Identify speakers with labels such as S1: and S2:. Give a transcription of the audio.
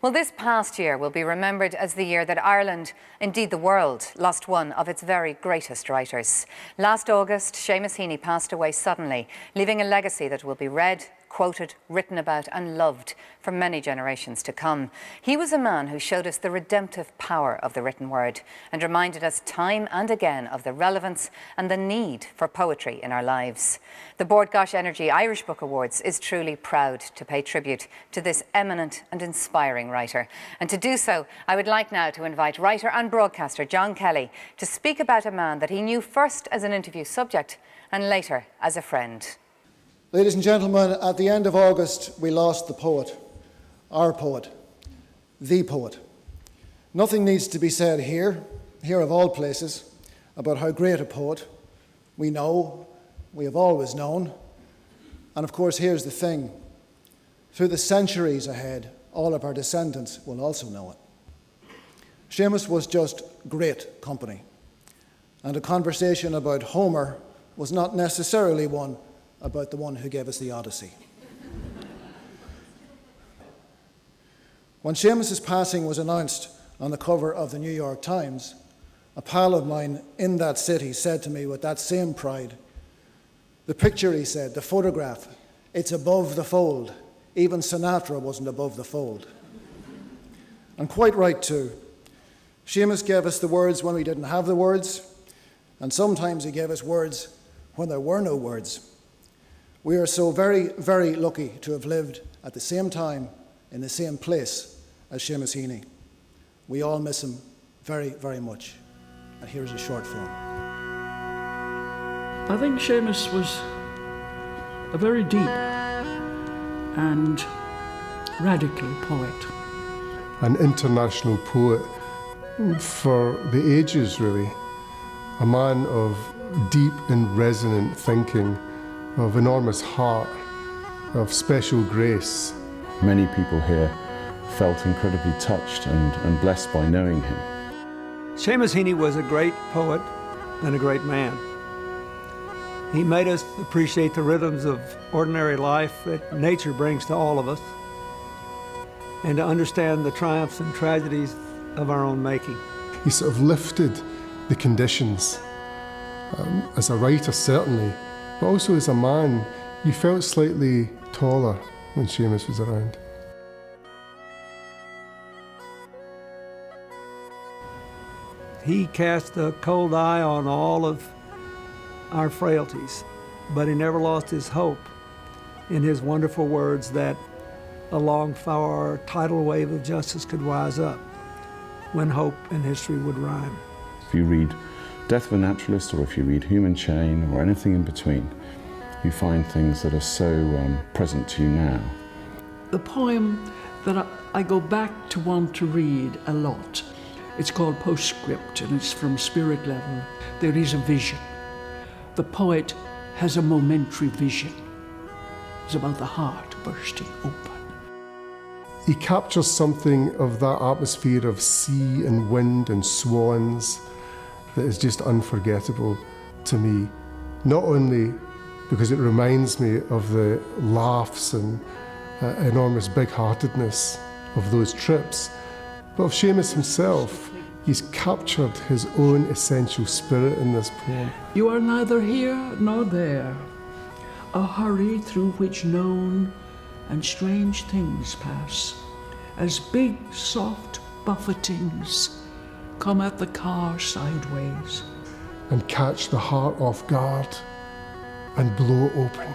S1: Well, this past year will be remembered as the year that Ireland, indeed the world, lost one of its very greatest writers. Last August, Seamus Heaney passed away suddenly, leaving a legacy that will be read, quoted, written about and loved for many generations to come. He was a man who showed us the redemptive power of the written word and reminded us time and again of the relevance and the need for poetry in our lives. The Bord Gáis Energy Irish Book Awards is truly proud to pay tribute to this eminent and inspiring writer. And to do so, I would like now to invite writer and broadcaster John Kelly to speak about a man that he knew first as an interview subject and later as a friend.
S2: Ladies and gentlemen, at the end of August, we lost the poet, our poet, the poet. Nothing needs to be said here of all places, about how great a poet we know, we have always known. And of course, here's the thing. Through the centuries ahead, all of our descendants will also know it. Seamus was just great company. And a conversation about Homer was not necessarily one about the one who gave us the Odyssey. When Seamus's passing was announced on the cover of the New York Times, a pal of mine in that city said to me with that same pride, "The picture," he said, "the photograph, it's above the fold. Even Sinatra wasn't above the fold." And quite right too. Seamus gave us the words when we didn't have the words, and sometimes he gave us words when there were no words. We are so very, very lucky to have lived at the same time, in the same place as Seamus Heaney. We all miss him very, very much. And here's a short film.
S3: I think Seamus was a very deep and radical poet.
S4: An international poet for the ages, really. A man of deep and resonant thinking, of enormous heart, of special grace.
S5: Many people here felt incredibly touched and blessed by knowing him.
S6: Seamus Heaney was a great poet and a great man. He made us appreciate the rhythms of ordinary life that nature brings to all of us, and to understand the triumphs and tragedies of our own making.
S4: He sort of lifted the conditions. As a writer, certainly, but also as a man, you felt slightly taller when Seamus was around.
S6: He cast a cold eye on all of our frailties, but he never lost his hope in his wonderful words that a long far tidal wave of justice could rise up when hope and history would rhyme.
S5: If you read Death of a Naturalist, or if you read Human Chain, or anything in between, you find things that are so present to you now.
S3: The poem that I go back to want to read a lot, it's called Postscript, and it's from Spirit Level. There is a vision. The poet has a momentary vision. It's about the heart bursting open.
S4: He captures something of that atmosphere of sea and wind and swans that is just unforgettable to me. Not only because it reminds me of the laughs and enormous big-heartedness of those trips, but of Seamus himself. He's captured his own essential spirit in this poem.
S3: You are neither here nor there, a hurry through which known and strange things pass, as big, soft buffetings come at the car sideways,
S4: and catch the heart off guard and blow open.